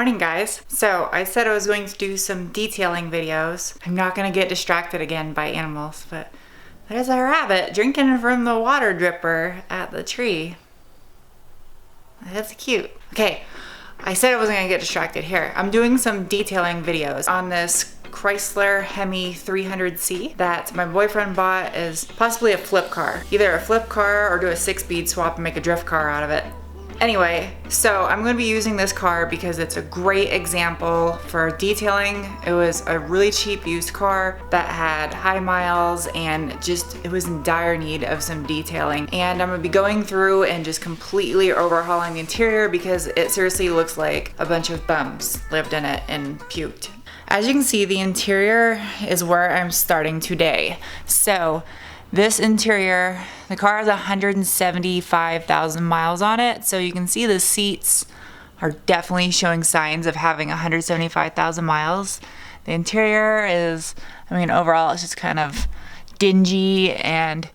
morning, guys. So I said I was going to do some detailing videos. I'm not gonna get distracted again by animals, but there's a rabbit drinking from the water dripper at the tree. That's cute. Okay, I said I wasn't gonna get distracted. Here, I'm doing some detailing videos on this Chrysler Hemi 300C that my boyfriend bought as possibly a flip car. Either a flip car or do a 6-speed swap and make a drift car out of it. Anyway, so I'm going to be using this car because it's a great example for detailing. It was a really cheap used car that had high miles and it was in dire need of some detailing. And I'm going to be going through and just completely overhauling the interior because it seriously looks like a bunch of bums lived in it and puked. As you can see, the interior is where I'm starting today. So this interior, the car has 175,000 miles on it, so you can see the seats are definitely showing signs of having 175,000 miles. The interior is, overall it's just kind of dingy and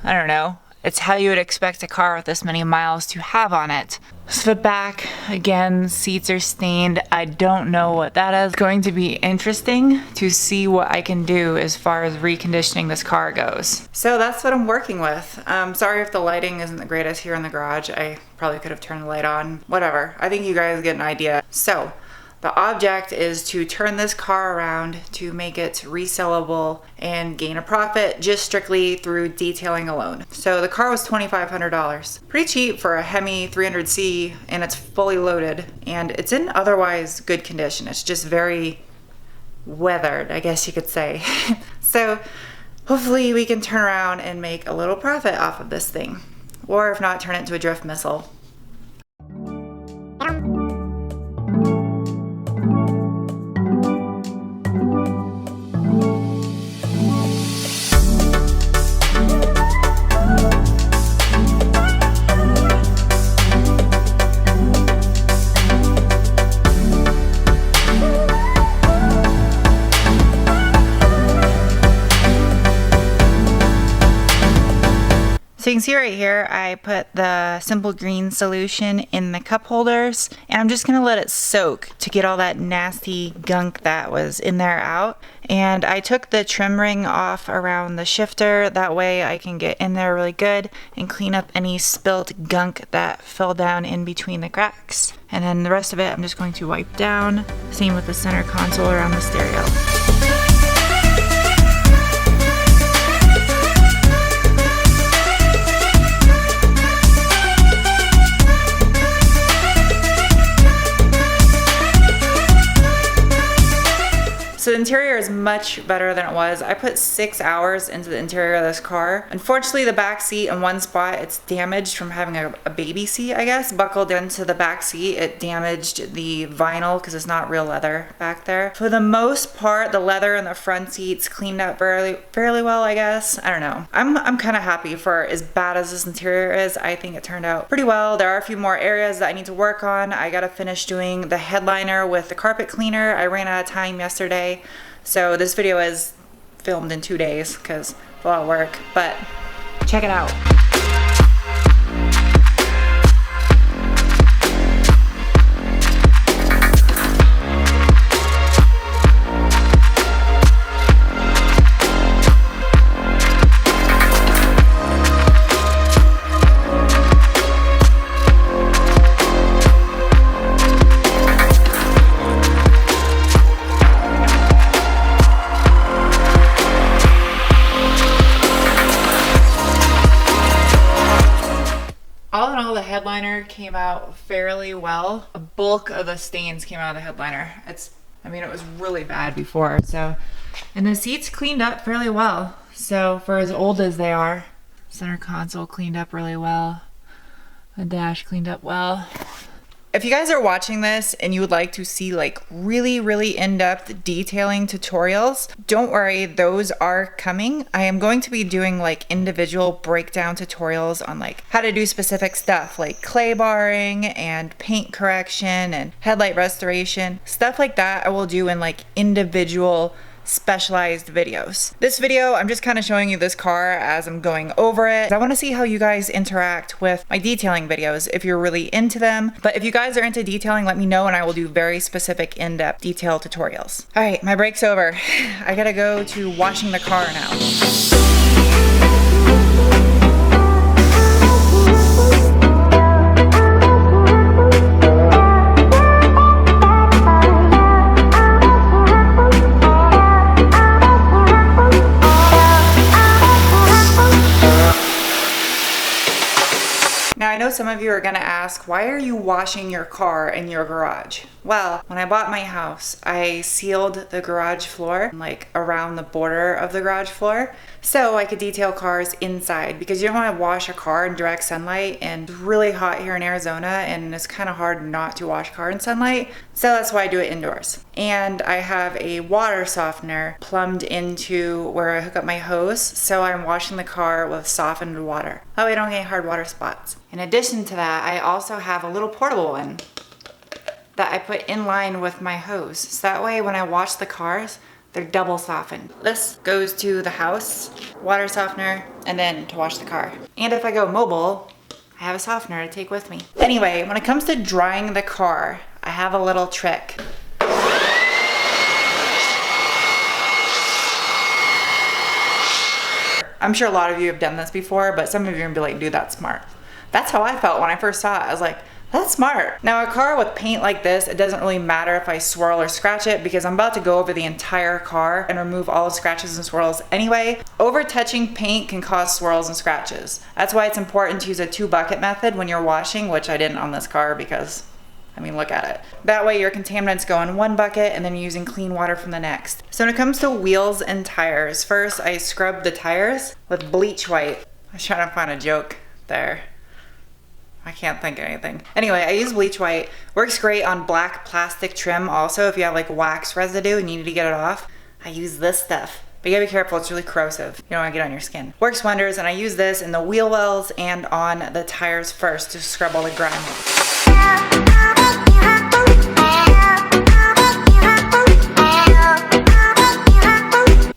I don't know. It's how you would expect a car with this many miles to have on it. So the back, again, seats are stained. I don't know what that is. It's going to be interesting to see what I can do as far as reconditioning this car goes. So that's what I'm working with. Sorry if the lighting isn't the greatest here in the garage. I probably could have turned the light on. Whatever. I think you guys get an idea. So the object is to turn this car around to make it resellable and gain a profit just strictly through detailing alone. So the car was $2,500. Pretty cheap for a Hemi 300C, and it's fully loaded and it's in otherwise good condition. It's just very weathered, I guess you could say. So hopefully we can turn around and make a little profit off of this thing. Or if not, turn it into a drift missile. So you can see right here, I put the simple green solution in the cup holders, and I'm just gonna let it soak to get all that nasty gunk that was in there out. And I took the trim ring off around the shifter, that way I can get in there really good and clean up any spilt gunk that fell down in between the cracks. And then the rest of it, I'm just going to wipe down. Same with the center console around the stereo. So the interior is much better than it was. I put 6 hours into the interior of this car. Unfortunately, the back seat in one spot, it's damaged from having a baby seat, I guess, buckled into the back seat. It damaged the vinyl because it's not real leather back there. For the most part, the leather in the front seats cleaned up fairly well, I guess. I don't know. I'm kind of happy for as bad as this interior is. I think it turned out pretty well. There are a few more areas that I need to work on. I gotta finish doing the headliner with the carpet cleaner. I ran out of time yesterday. So this video is filmed in 2 days because it's a lot of work, but check it out. The headliner came out fairly well. A bulk of the stains came out of the headliner. It was really bad before, and the seats cleaned up fairly well. So for as old as they are, center console cleaned up really well. The dash cleaned up well. If you guys are watching this and you would like to see really in-depth detailing tutorials, don't worry, those are coming. I am going to be doing individual breakdown tutorials on how to do specific stuff like clay barring and paint correction and headlight restoration. Stuff like that I will do in individual specialized videos. This video, I'm just kind of showing you this car as I'm going over it. I want to see how you guys interact with my detailing videos, if you're really into them. But if you guys are into detailing, let me know and I will do very specific in-depth detail tutorials. All right, my break's over. I gotta go to washing the car now. Now I know some of you are gonna ask, why are you washing your car in your garage? Well, when I bought my house, I sealed the garage floor, like around the border of the garage floor, so I could detail cars inside, because you don't wanna wash a car in direct sunlight, and it's really hot here in Arizona, and it's kind of hard not to wash a car in sunlight, so that's why I do it indoors. And I have a water softener plumbed into where I hook up my hose, so I'm washing the car with softened water. That way I don't get any hard water spots. In addition to that, I also have a little portable one that I put in line with my hose. So that way when I wash the cars, they're double softened. This goes to the house, water softener, and then to wash the car. And if I go mobile, I have a softener to take with me. Anyway, when it comes to drying the car, I have a little trick. I'm sure a lot of you have done this before, but some of you are gonna be like, dude, that's smart. That's how I felt when I first saw it. I was like, that's smart. Now a car with paint like this, it doesn't really matter if I swirl or scratch it, because I'm about to go over the entire car and remove all the scratches and swirls anyway. Over touching paint can cause swirls and scratches. That's why it's important to use a 2-bucket method when you're washing, which I didn't on this car because, I mean, look at it. That way your contaminants go in one bucket and then you're using clean water from the next. So when it comes to wheels and tires, first I scrub the tires with bleach white. I was trying to find a joke there. I can't think of anything. Anyway, I use bleach white. Works great on black plastic trim also if you have like wax residue and you need to get it off. I use this stuff. But you gotta be careful, it's really corrosive. You don't wanna get on your skin. Works wonders, and I use this in the wheel wells and on the tires first to scrub all the grime.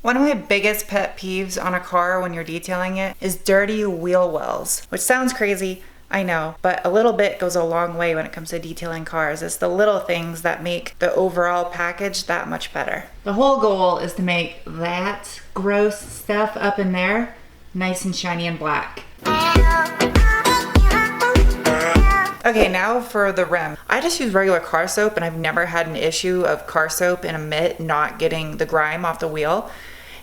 One of my biggest pet peeves on a car when you're detailing it is dirty wheel wells, which sounds crazy, I know, but a little bit goes a long way when it comes to detailing cars. It's the little things that make the overall package that much better. The whole goal is to make that gross stuff up in there nice and shiny and black. Okay, now for the rim. I just use regular car soap and I've never had an issue of car soap in a mitt not getting the grime off the wheel.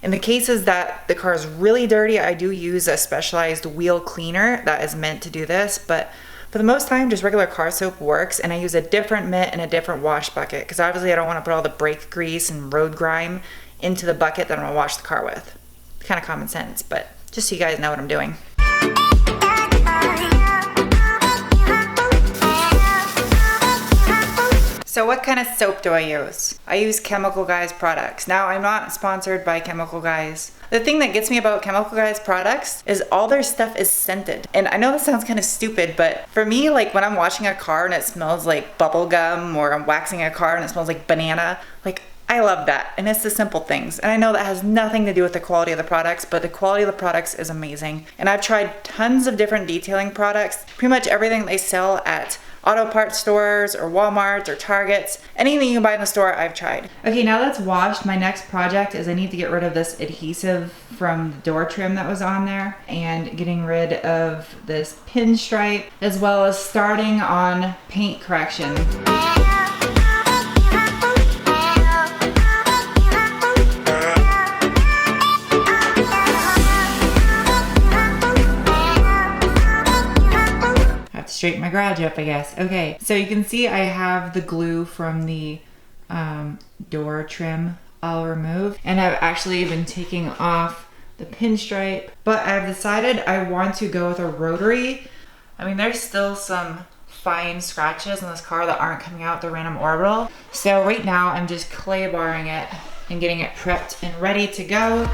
In the cases that the car is really dirty, I do use a specialized wheel cleaner that is meant to do this, but for the most time, just regular car soap works, and I use a different mitt and a different wash bucket, because obviously I don't want to put all the brake grease and road grime into the bucket that I'm gonna wash the car with. It's kind of common sense, but just so you guys know what I'm doing. So what kind of soap do I use? I use Chemical Guys products. Now, I'm not sponsored by Chemical Guys. The thing that gets me about Chemical Guys products is all their stuff is scented. And I know this sounds kind of stupid, but for me, like when I'm washing a car and it smells like bubble gum, or I'm waxing a car and it smells like banana, like I love that. And it's the simple things. And I know that has nothing to do with the quality of the products, but the quality of the products is amazing. And I've tried tons of different detailing products. Pretty much everything they sell at auto parts stores or Walmart or Targets. Anything you can buy in the store, I've tried. Okay, now that's washed, my next project is I need to get rid of this adhesive from the door trim that was on there, and getting rid of this pinstripe, as well as starting on paint correction. Straighten my garage up, I guess. Okay, so you can see I have the glue from the door trim I'll remove, and I've actually been taking off the pinstripe, but I've decided I want to go with a rotary. I mean, there's still some fine scratches in this car that aren't coming out the random orbital. So right now I'm just clay barring it and getting it prepped and ready to go.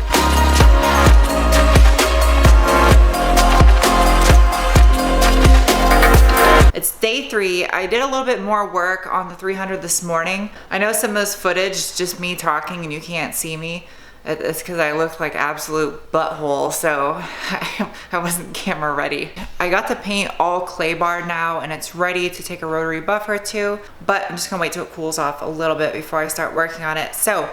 It's day 3. I did a little bit more work on the 300 this morning. I know some of this footage is just me talking and you can't see me. It's because I look like absolute butthole, so I wasn't camera ready. I got the paint all clay barred now and it's ready to take a rotary buffer to, but I'm just gonna wait till it cools off a little bit before I start working on it. So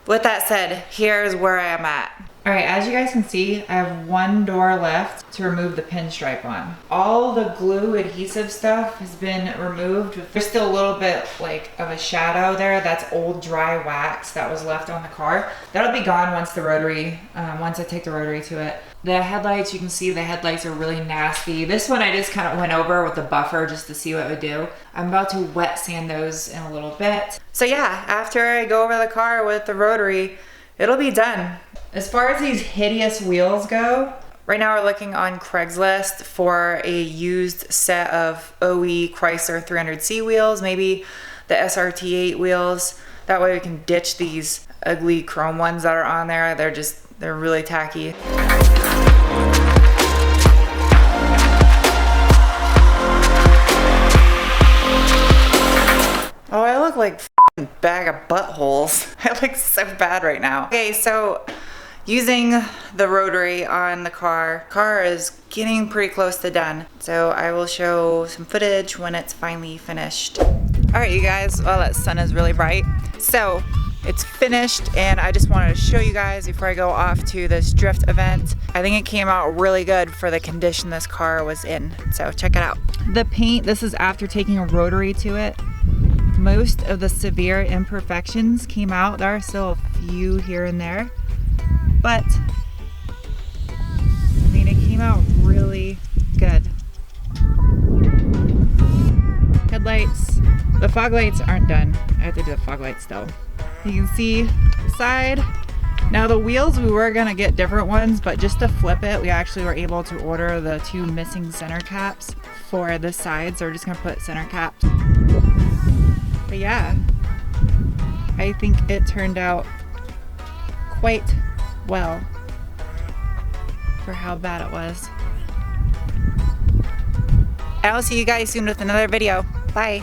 with that said, here's where I am at. All right, as you guys can see, I have one door left to remove the pinstripe on. All the glue adhesive stuff has been removed. There's still a little bit like of a shadow there. That's old dry wax that was left on the car. That'll be gone once I take the rotary to it. The headlights, you can see the headlights are really nasty. This one I just kind of went over with the buffer just to see what it would do. I'm about to wet sand those in a little bit. So yeah, after I go over the car with the rotary, it'll be done. As far as these hideous wheels go, right now we're looking on Craigslist for a used set of OE Chrysler 300C wheels, maybe the SRT8 wheels. That way we can ditch these ugly chrome ones that are on there. They're really tacky. Oh, I look like a bag of buttholes. I look so bad right now. Okay, so using the rotary on the car is getting pretty close to done. So I will show some footage when it's finally finished. All right, you guys, well, that sun is really bright. So it's finished and I just wanted to show you guys before I go off to this drift event. I think it came out really good for the condition this car was in. So check it out. The paint, this is after taking a rotary to it. Most of the severe imperfections came out. There are still a few here and there, but I mean, it came out really good. Headlights, the fog lights aren't done. I have to do the fog lights still. You can see the side. Now the wheels, we were gonna get different ones, but just to flip it, we actually were able to order the 2 missing center caps for the sides. So we're just gonna put center caps. But yeah, I think it turned out quite well for how bad it was. I will see you guys soon with another video. Bye.